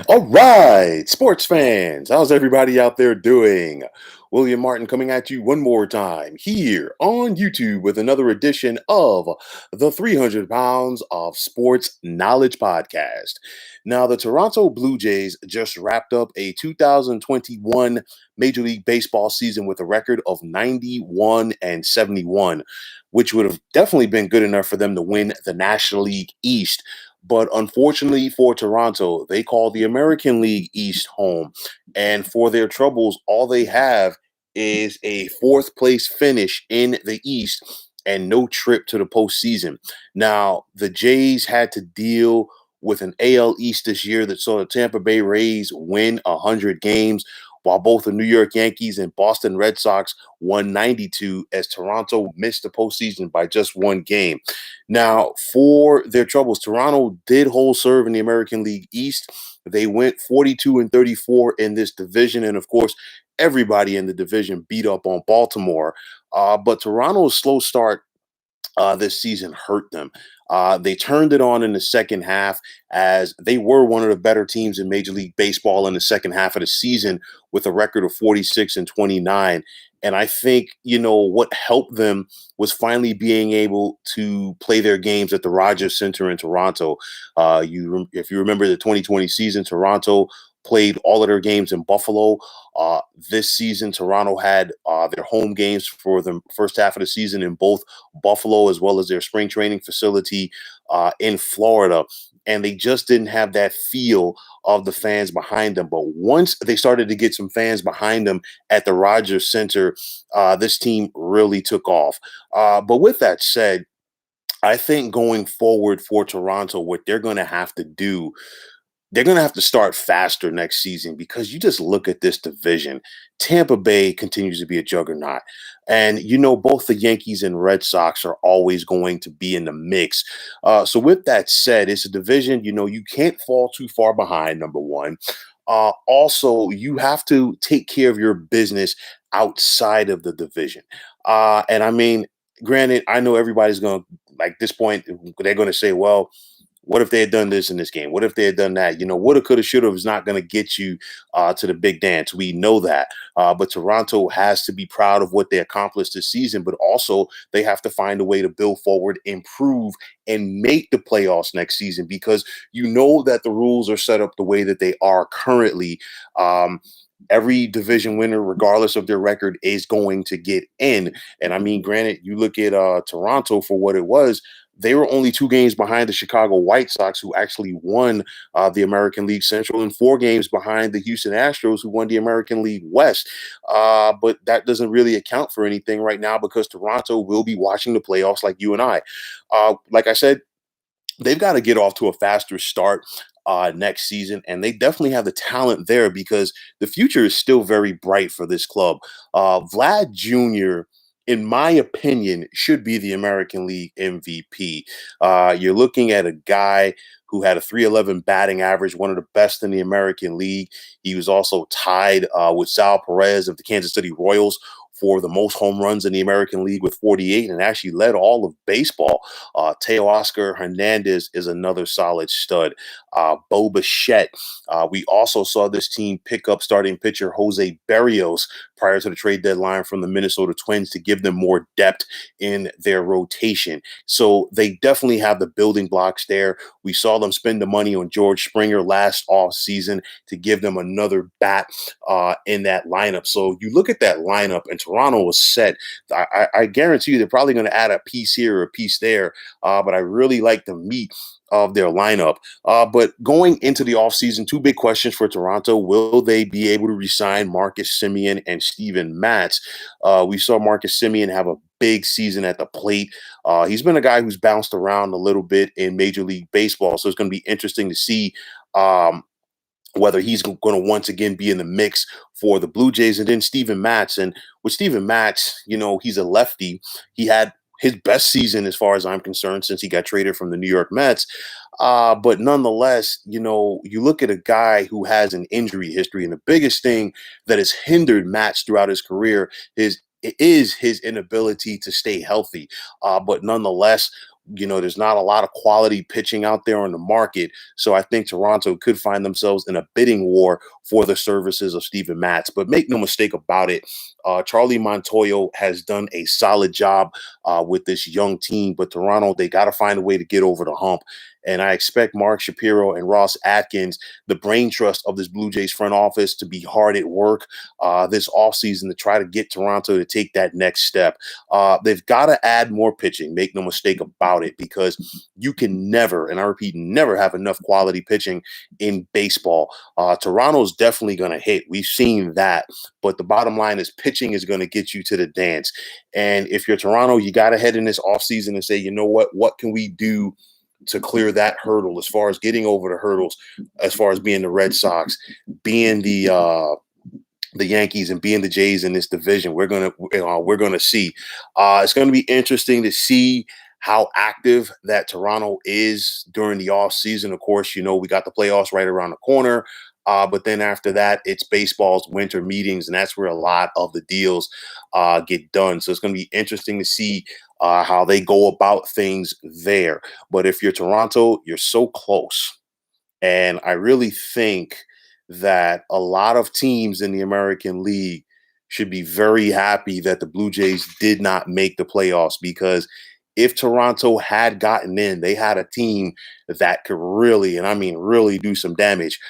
All right, sports fans, how's everybody out there doing? William Martin coming at you one more time here on YouTube with another edition of the 300 Pounds of Sports Knowledge Podcast. Now, the Toronto Blue Jays just wrapped up a 2021 Major League Baseball season with a record of 91 and 71, which would have definitely been good enough for them to win the National League East. But unfortunately for Toronto, they call the American League East home. And for their troubles, all they have is a fourth place finish in the East and no trip to the postseason. Now, the Jays had to deal with an AL East this year that saw the Tampa Bay Rays win 100 games, while both the New York Yankees and Boston Red Sox won 92 as Toronto missed the postseason by just one game. Now, for their troubles, Toronto did hold serve in the American League East. They went 42 and 34 in this division. And of course, everybody in the division beat up on Baltimore. But Toronto's slow start this season hurt them. They turned it on in the second half as they were one of the better teams in Major League Baseball in the second half of the season with a record of 46 and 29. And I think, what helped them was finally being able to play their games at the Rogers Center in Toronto. If you remember the 2020 season, Toronto played all of their games in Buffalo. This season, Toronto had their home games for the first half of the season in both Buffalo as well as their spring training facility in Florida. And they just didn't have that feel of the fans behind them. But once they started to get some fans behind them at the Rogers Center, this team really took off. But with that said, I think going forward for Toronto, what they're going to have to start faster next season because you just look at this division. Tampa Bay continues to be a juggernaut. And, both the Yankees and Red Sox are always going to be in the mix. So, with that said, it's a division, you can't fall too far behind, number one. Also, you have to take care of your business outside of the division. And I mean, granted, I know everybody's going to, like this point, they're going to say, well, what if they had done this in this game? What if they had done that? Woulda, coulda, shoulda is not going to get you to the big dance. We know that. But Toronto has to be proud of what they accomplished this season, but also they have to find a way to build forward, improve, and make the playoffs next season because you know that the rules are set up the way that they are currently. Every division winner, regardless of their record, is going to get in. And I mean, granted, you look at Toronto for what it was. They were only 2 games behind the Chicago White Sox, who actually won the American League Central, and 4 games behind the Houston Astros, who won the American League West. But that doesn't really account for anything right now because Toronto will be watching the playoffs like you and I. Like I said, they've got to get off to a faster start next season, and they definitely have the talent there because the future is still very bright for this club. Vlad Jr., in my opinion, should be the American League MVP. You're looking at a guy who had a 311 batting average, one of the best in the American League. He was also tied with Sal Perez of the Kansas City Royals for the most home runs in the American League with 48 and actually led all of baseball. Teoscar Hernandez is another solid stud. Bo Bichette. We also saw this team pick up starting pitcher Jose Berrios prior to the trade deadline from the Minnesota Twins to give them more depth in their rotation. So they definitely have the building blocks there. We saw them spend the money on George Springer last offseason to give them another bat in that lineup. So you look at that lineup and Toronto was set. I guarantee you they're probably going to add a piece here or a piece there, but I really like the meat of their lineup. But going into the offseason, 2 big questions for Toronto. Will they be able to resign Marcus Semien and Steven Matz? We saw Marcus Semien have a big season at the plate. He's been a guy who's bounced around a little bit in Major League Baseball, so it's going to be interesting to see whether he's going to once again be in the mix for the Blue Jays. And then Steven Matz. And with Steven Matz, he's a lefty. He had his best season, as far as I'm concerned, since he got traded from the New York Mets. But nonetheless, you look at a guy who has an injury history, and the biggest thing that has hindered Matz throughout his career is his inability to stay healthy. But nonetheless, There's not a lot of quality pitching out there on the market. So I think Toronto could find themselves in a bidding war for the services of Steven Matz. But make no mistake about it, Charlie Montoyo has done a solid job with this young team. But Toronto, they got to find a way to get over the hump. And I expect Mark Shapiro and Ross Atkins, the brain trust of this Blue Jays front office, to be hard at work this offseason to try to get Toronto to take that next step. They've got to add more pitching, make no mistake about it, because you can never, and I repeat, never have enough quality pitching in baseball. Toronto's definitely going to hit. We've seen that. But the bottom line is pitching is going to get you to the dance. And if you're Toronto, you got to head in this offseason and say, you know what can we do to clear that hurdle as far as getting over the hurdles, as far as being the Red Sox, being the Yankees, and being the Jays in this division. We're gonna see. It's going to be interesting to see how active that Toronto is during the off season. Of course, we got the playoffs right around the corner. But then after that, it's baseball's winter meetings, and that's where a lot of the deals get done. So it's going to be interesting to see how they go about things there. But if you're Toronto, you're so close. And I really think that a lot of teams in the American League should be very happy that the Blue Jays did not make the playoffs, because if Toronto had gotten in, they had a team that could really, and I mean really, do some damage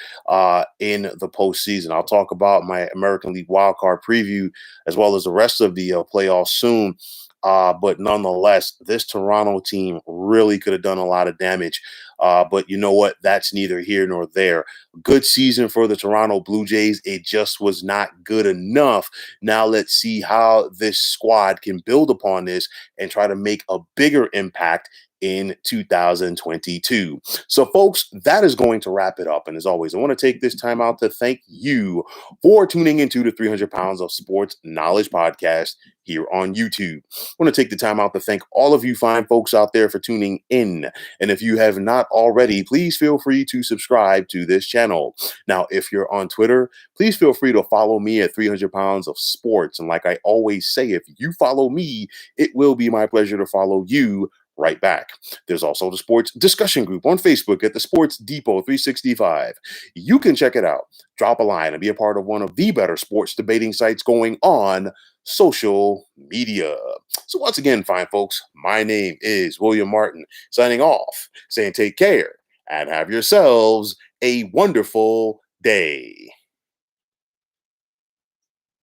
in the postseason. I'll talk about my American League wildcard preview as well as the rest of the playoffs soon. But nonetheless, this Toronto team really could have done a lot of damage. But you know what? That's neither here nor there. Good season for the Toronto Blue Jays. It just was not good enough. Now let's see how this squad can build upon this and try to make a bigger impact in 2022. So, folks, that is going to wrap it up. And as always, I want to take this time out to thank you for tuning into the 300 Pounds of Sports Knowledge podcast here on YouTube. I want to take the time out to thank all of you fine folks out there for tuning in. And if you have not already, please feel free to subscribe to this channel. Now, if you're on Twitter, please feel free to follow me at 300 Pounds of Sports. And like I always say, if you follow me, it will be my pleasure to follow you right back. There's also the sports discussion group on Facebook at the Sports Depot 365. You can check it out, drop a line, and be a part of one of the better sports debating sites going on social media. So once again, fine folks, my name is William Martin, signing off, saying take care and have yourselves a wonderful day.